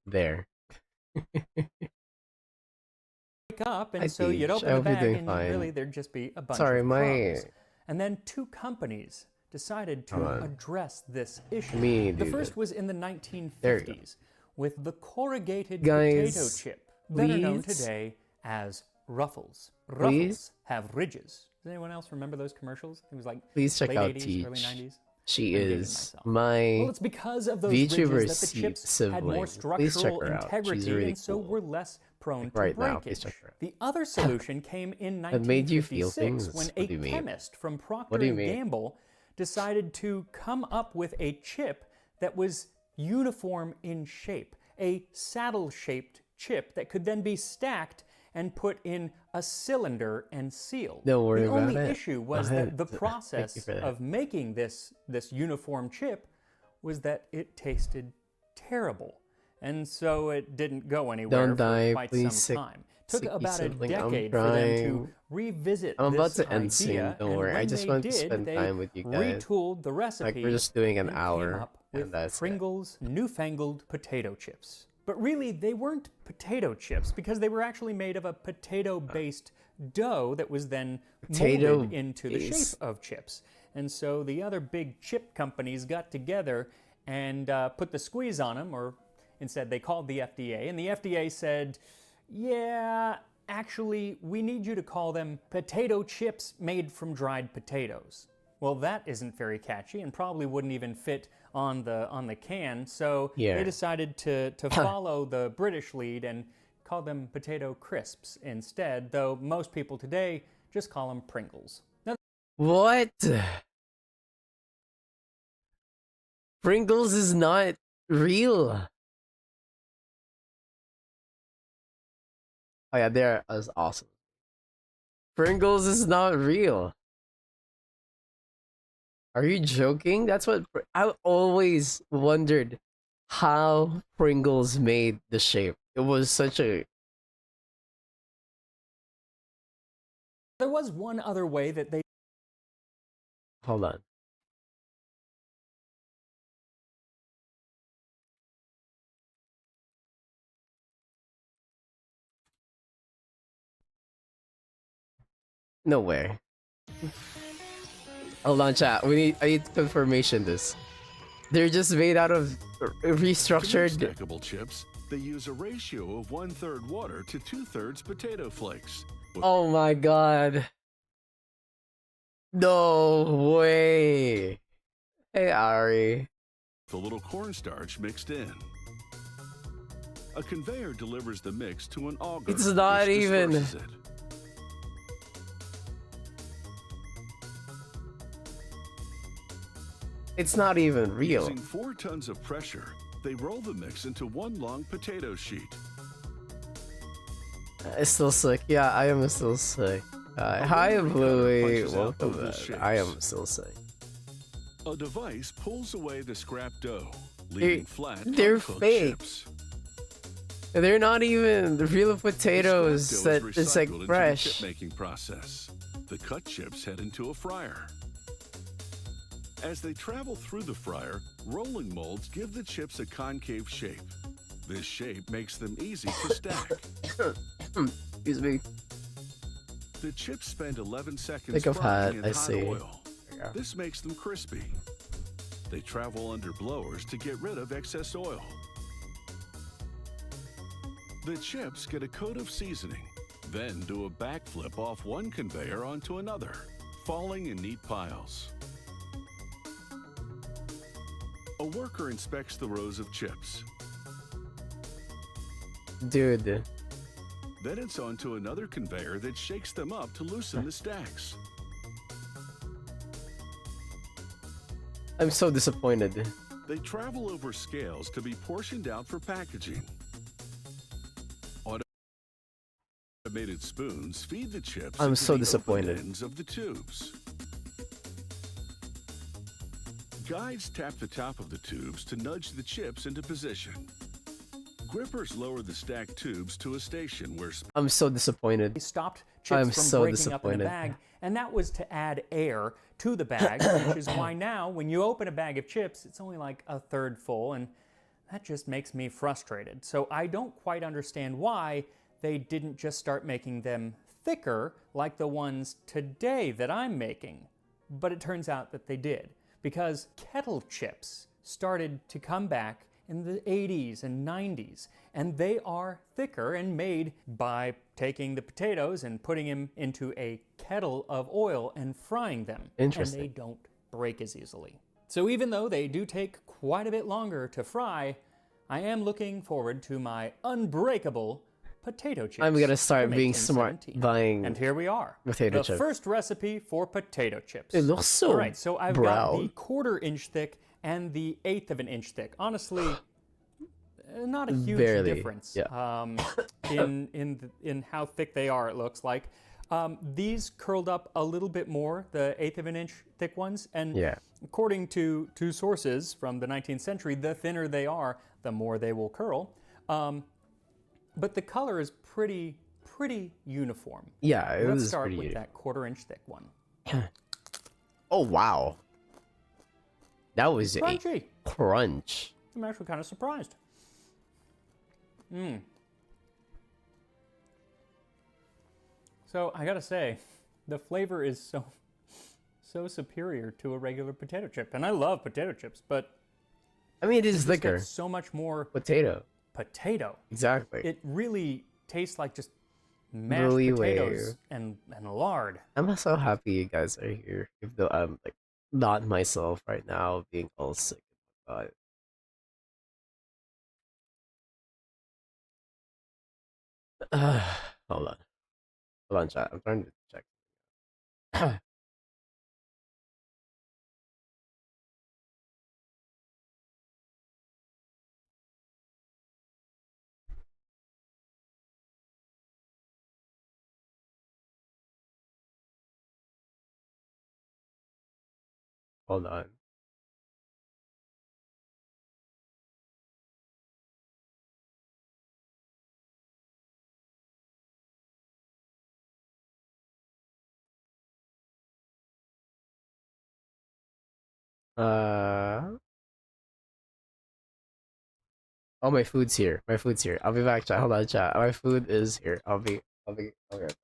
There. Up, and so you'd open the bag and really there'd just be a bunch of crumbs. And then two companies decided to address this issue. The first was in the 1950s with the corrugated potato chip, better known today as Ruffles. Ruffles have ridges. Does anyone else remember those commercials? It was like late 80s, early 90s. She is my well, it's because of those ridges that the chips had more structural integrity really and so were less prone to breakage. The other solution came in 1956 when a chemist from Procter & Gamble decided to come up with a chip that was uniform in shape, a saddle-shaped chip that could then be stacked and put in a cylinder and sealed. Don't worry about it. The only issue was that the process of making this uniform chip was that it tasted terrible. And so it didn't go anywhere for quite some time. Took about a decade for them to revisit this idea, don't worry. I just want to spend time with you guys. Retooled the recipe. Like we're just doing an hour, came up with Pringles newfangled potato chips. But really, they weren't potato chips because they were actually made of a potato-based dough that was then molded into the shape of chips. And so the other big chip companies got together and put the squeeze on them, or instead they called the FDA, and the FDA said, yeah, actually, we need you to call them potato chips made from dried potatoes. Well, that isn't very catchy and probably wouldn't even fit on the can, so they decided to follow the British lead and call them potato crisps instead, though most people today just call them Pringles. Now, what? Pringles is not real. Oh yeah, that was awesome. Pringles is not real. Are you joking? That's what I always wondered, how Pringles made the shape. It was such a... There was one other way that they... Hold on. No way. Hold on, chat. I need confirmation this. They're just made out of restructured stackable chips. They use a ratio of 1/3 water to 2/3 potato flakes. Oh my god. No way. Hey Ari. The little cornstarch mixed in. A conveyor delivers the mix to an auger. It's not even. It. It's not even real. Using 4 tons of pressure, they roll the mix into one long potato sheet. It's still sick. Yeah, I am still sick. Hi, Bluey. Welcome back. I am still sick. A device pulls away the scrap dough, leaving flat. They're fake. Chips. They're not even the real potatoes that is like fresh. The chip making process. The cut chips head into a fryer. As they travel through the fryer, rolling molds give the chips a concave shape. This shape makes them easy to stack. Excuse me. The chips spend 11 seconds frying in hot oil. Yeah. This makes them crispy. They travel under blowers to get rid of excess oil. The chips get a coat of seasoning, then do a backflip off one conveyor onto another, falling in neat piles. A worker inspects the rows of chips. Dude. Then it's on to another conveyor that shakes them up to loosen the stacks. I'm so disappointed. They travel over scales to be portioned out for packaging. Automated spoons feed the chips I'm into so the disappointed. open ends of the tubes. Guides tap the top of the tubes to nudge the chips into position. Grippers lower the stacked tubes to a station where I'm so disappointed. They stopped chips from breaking up in the disappointed. bag, and that was to add air to the bag, which is why now when you open a bag of chips, it's only like a third full, and that just makes me frustrated. So I don't quite understand why they didn't just start making them thicker like the ones today that I'm making. But it turns out that they did, because kettle chips started to come back in the 80s and 90s, and they are thicker and made by taking the potatoes and putting them into a kettle of oil and frying them. Interesting. And they don't break as easily. So even though they do take quite a bit longer to fry, I am looking forward to my unbreakable potato chips. I'm gonna start from being smart 1817. buying And here we are. potato the chips. first recipe for potato chips. It looks so All right, so I've got brown. the 1/4 inch thick and the 1/8 of an inch thick. Honestly, not a huge Barely, difference yeah. in how thick they are, it looks like. These curled up a little bit more, the 1/8 of an inch thick ones, and Yeah. according to sources from the 19th century, the thinner they are, the more they will curl. But the color is pretty uniform. Yeah, it Let's was start pretty with uniform. that 1/4 inch thick one. Oh wow. That was a Crunchy. crunch. I'm actually kind of surprised. So I gotta say, the flavor is so superior to a regular potato chip, and I love potato chips, but I mean, it is just thicker. get so much more Potato. potato. Exactly. It really tastes like just mashed Really potatoes and lard. I'm so happy you guys are here. Even though I'm like not myself right now, being all sick. But hold on. Hold on, chat. I'm trying to check. Hold on. Oh, my food's here. My food's here. I'll be back, chat. Hold on, chat. My food is here. I'll be right back.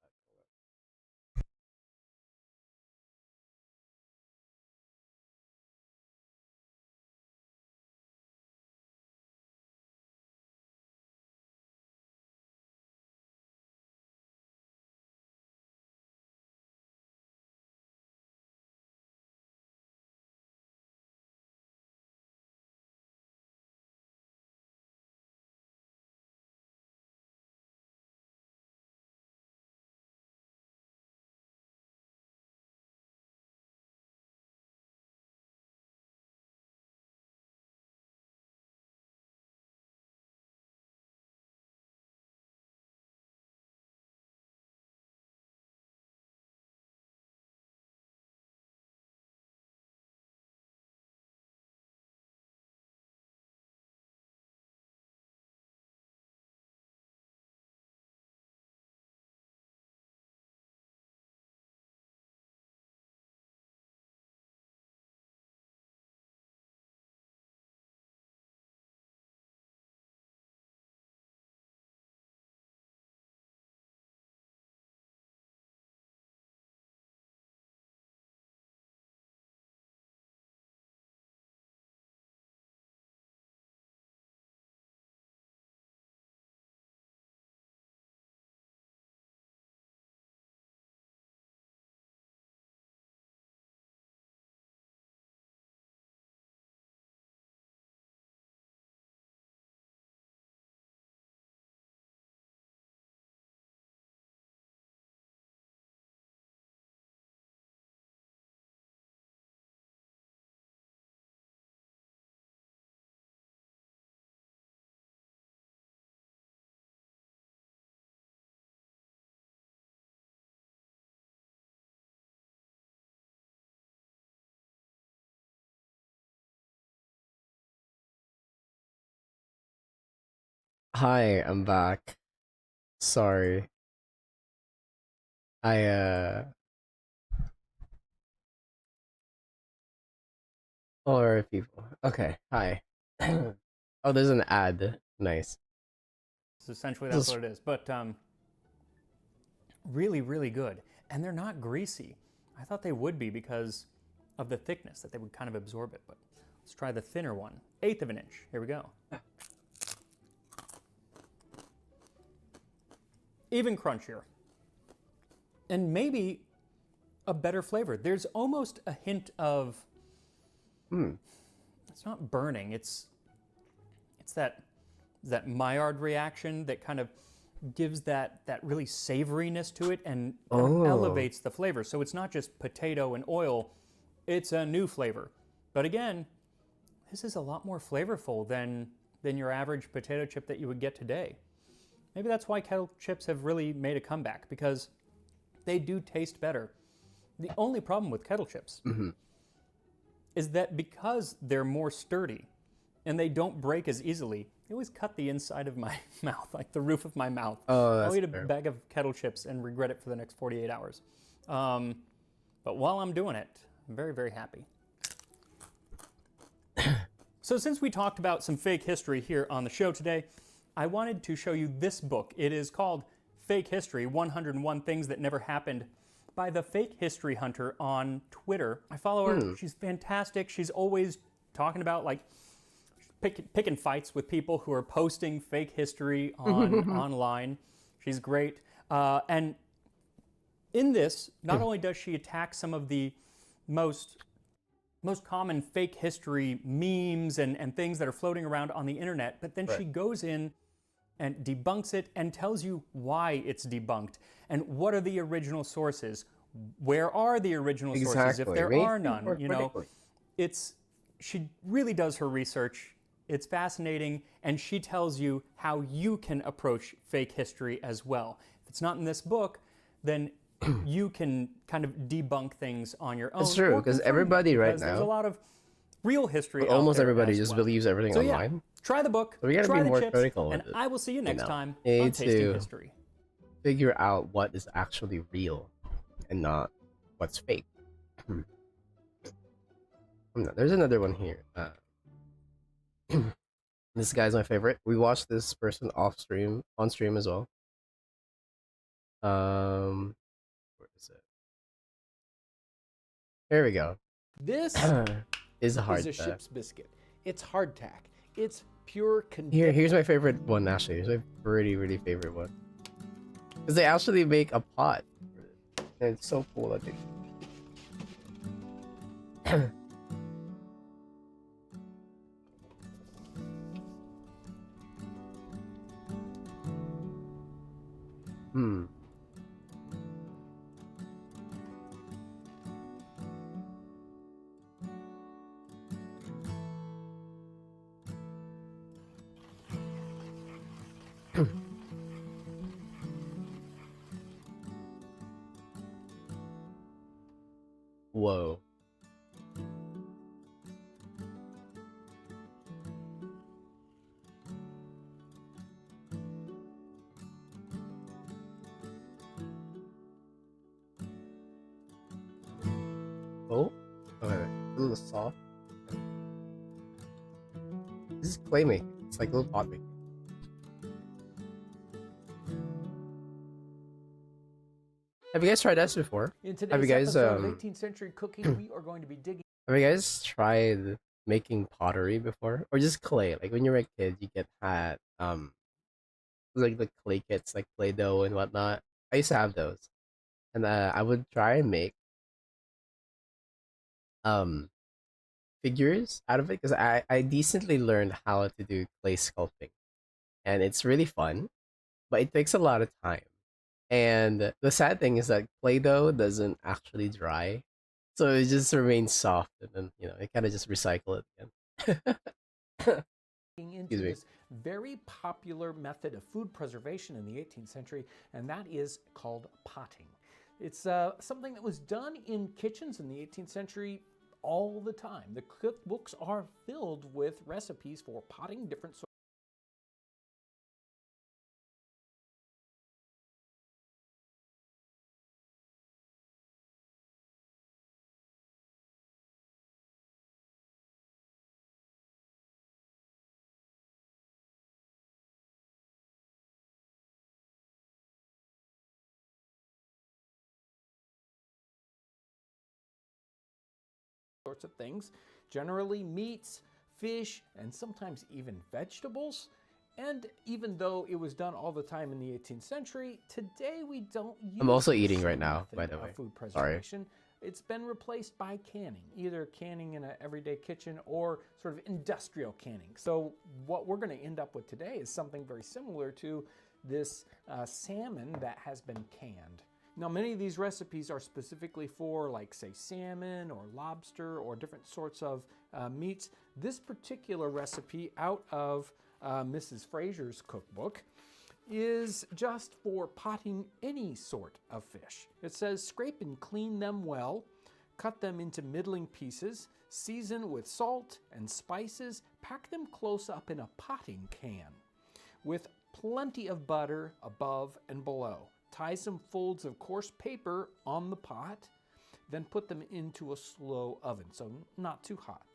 Hi, I'm back. Sorry. Or people. Okay, hi. Oh, there's an ad. Nice. So essentially that's what it is. But really, really good. And they're not greasy. I thought they would be because of the thickness, that they would kind of absorb it. But let's try the thinner one. 1/8 of an inch. Here we go. Even crunchier. And maybe a better flavor. There's almost a hint of, it's not burning, it's that Maillard reaction that kind of gives that really savoriness to it and kind of elevates the flavor. So it's not just potato and oil, it's a new flavor. But again, this is a lot more flavorful than your average potato chip that you would get today. Maybe that's why kettle chips have really made a comeback, because they do taste better. The only problem with kettle chips is that because they're more sturdy and they don't break as easily, they always cut the inside of my mouth, like the roof of my mouth. I'll eat a bag of kettle chips and regret it for the next 48 hours. But while I'm doing it, I'm very, very happy. So since we talked about some fake history here on the show today, I wanted to show you this book. It is called Fake History, 101 Things That Never Happened, by the Fake History Hunter on Twitter. I follow her. She's fantastic. She's always talking about, like, picking fights with people who are posting fake history on online. She's great. And in this, not only does she attack some of the most common fake history memes and things that are floating around on the internet, but then she goes in and debunks it and tells you why it's debunked and what are the original sources. Where are the original sources if there are none? You know, she really does her research. It's fascinating, and she tells you how you can approach fake history as well. If it's not in this book, then you can kind of debunk things on your own. It's true, because everybody right now, there's a lot of real history. Almost everybody just believes everything online. Yeah, try the book. So we gotta try be the more chips, critical and with it. I will see you next time You on need Tasting to History. figure out what is actually real and not what's fake. There's another one here. This guy's my favorite. We watched this person on stream as well. Where is it? Here we go. This is a ship's biscuit. It's hardtack. It's pure condensed. Here's my favorite one, actually. Here's my really favorite one. Because they actually make a pot. And it's so cool, I think. Whoa. Oh, okay. A little soft. This is clay making. It's like a little pot making. Have you guys tried this before? Have you guys of 18th century cooking, we are going to be digging. Have you guys tried making pottery before, or just clay? Like when you're a kid, you get like the clay kits, like Play-Doh and whatnot. I used to have those, and I would try and make figures out of it because I decently learned how to do clay sculpting, and it's really fun, but it takes a lot of time. And the sad thing is that Play-Doh doesn't actually dry, so it just remains soft, and then it kind of just recycle it again. Into this very popular method of food preservation in the 18th century, and that is called potting. It's something that was done in kitchens in the 18th century all the time. The cookbooks are filled with recipes for potting different sorts sorts of things, generally meats, fish, and sometimes even vegetables. And even though it was done all the time in the 18th century, today we don't use I'm also eating the right same now, by method the way. of food Sorry. preservation. It's been replaced by canning, either canning in an everyday kitchen or sort of industrial canning. So what we're going to end up with today is something very similar to this salmon that has been canned. Now, many of these recipes are specifically for, like, say, salmon or lobster or different sorts of meats. This particular recipe out of Mrs. Fraser's cookbook is just for potting any sort of fish. It says scrape and clean them well, cut them into middling pieces, season with salt and spices, pack them close up in a potting can with plenty of butter above and below. Tie some folds of coarse paper on the pot, then put them into a slow oven, so not too hot.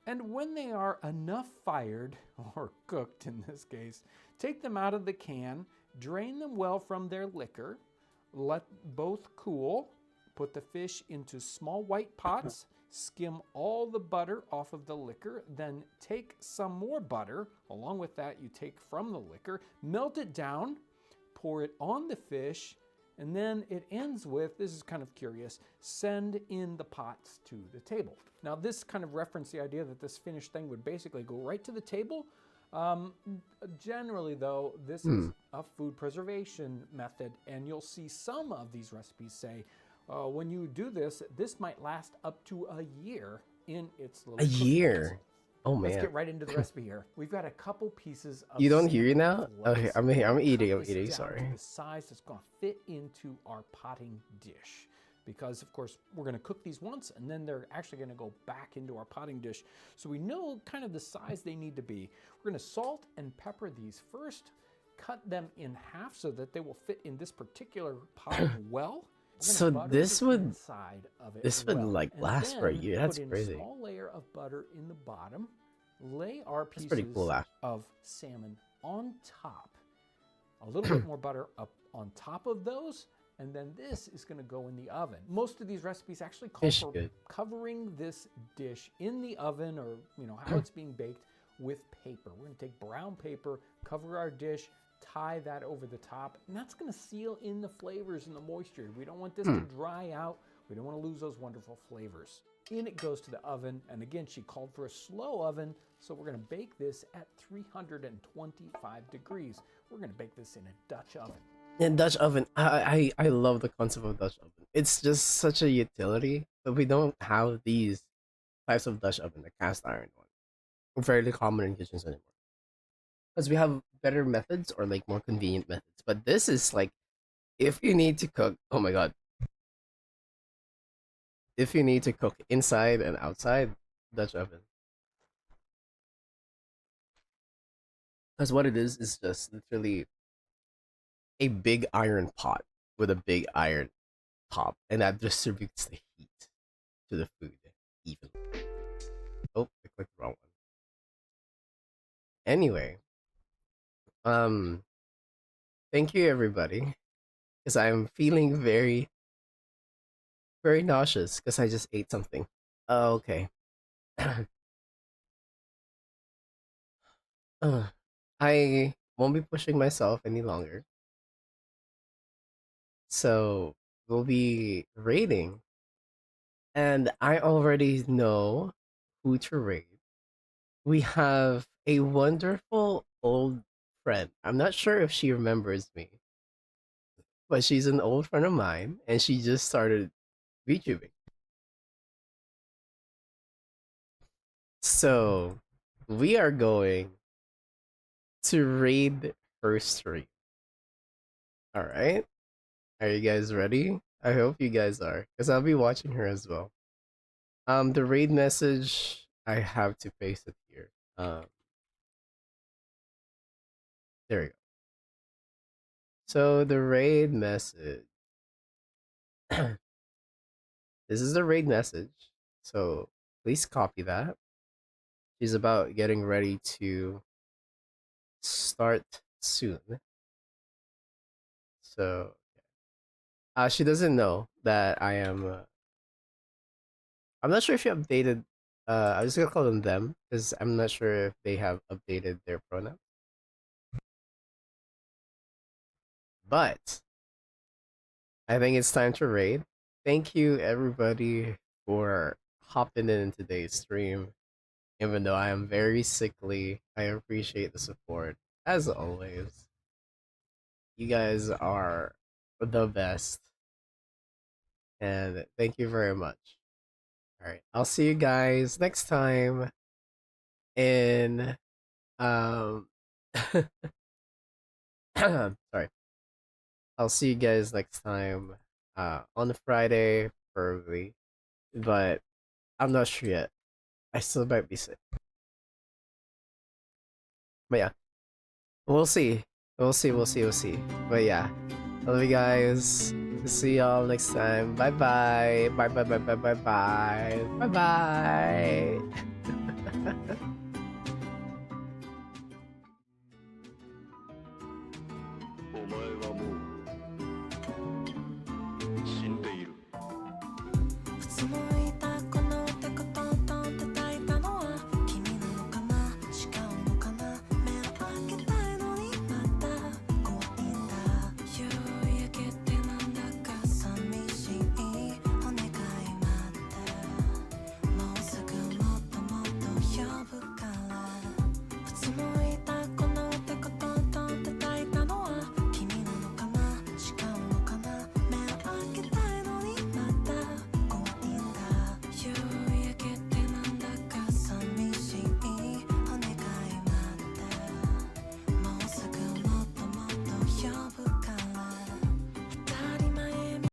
And when they are enough fired, or cooked in this case, take them out of the can, drain them well from their liquor, let both cool, put the fish into small white pots, skim all the butter off of the liquor, then take some more butter, along with that you take from the liquor, melt it down, pour it on the fish, and then it ends with, this is kind of curious, send in the pots to the table. Now this kind of referenced the idea that this finished thing would basically go right to the table. Generally though, this is a food preservation method, and you'll see some of these recipes say, when you do this, this might last up to a year in its little year vessel. Oh man. Let's get right into the recipe here. We've got a couple pieces of You don't hear you salmon now? Okay, fillets. I'm eating, Cut this down sorry. to the size that's going to fit into our potting dish. Because of course we're going to cook these once and then they're actually going to go back into our potting dish. So we know kind of the size they need to be. We're going to salt and pepper these first, cut them in half so that they will fit in this particular pot well. So this would like and last for a then year. That's put in crazy. A small layer of butter in the bottom. Lay our pieces pretty cool, of salmon on top. A little bit more butter up on top of those, and then this is going to go in the oven. Most of these recipes actually call for covering this dish in the oven, or how it's being baked, with paper. We're going to take brown paper, cover our dish, tie that over the top, and that's going to seal in the flavors and the moisture. We don't want this to dry out. We don't want to lose those wonderful flavors. In it goes to the oven, and again, she called for a slow oven, so we're going to bake this at 325 degrees. We're going to bake this in a Dutch oven. In Dutch oven, I love the concept of Dutch oven. It's just such a utility, but we don't have these types of Dutch oven, the cast iron one. Fairly common in kitchens anymore. Because we have better methods or like more convenient methods. But this is like, if you need to cook, oh my god. If you need to cook inside and outside, Dutch oven. Because what it is just literally a big iron pot with a big iron top, and that distributes the heat to the food evenly. Oh, I clicked the wrong one. Anyway, thank you everybody, because I'm feeling very, very nauseous because I just ate something. Oh, okay. I won't be pushing myself any longer. So we'll be rating. And I already know who to rate. We have a wonderful old friend. I'm not sure if she remembers me, but she's an old friend of mine, and she just started VTubing. So we are going to raid her stream. Alright? Are you guys ready? I hope you guys are, because I'll be watching her as well. The raid message, I have to paste it here. There we go. So the raid message. This is the raid message. So please copy that. She's about getting ready to start soon. So she doesn't know that I am I'm not sure if you updated. I'm just gonna call them because I'm not sure if they have updated their pronoun. But I think it's time to raid. Thank you everybody for hopping in today's stream. Even though I am very sickly, I appreciate the support as always. You guys are the best. And thank you very much. Alright, I'll see you guys next time in sorry. I'll see you guys next time on a Friday, probably. But I'm not sure yet. I still might be sick. But yeah. We'll see. We'll see. But yeah. Love you guys. See y'all next time. Bye bye. Bye bye. Bye bye. Bye bye. Bye bye.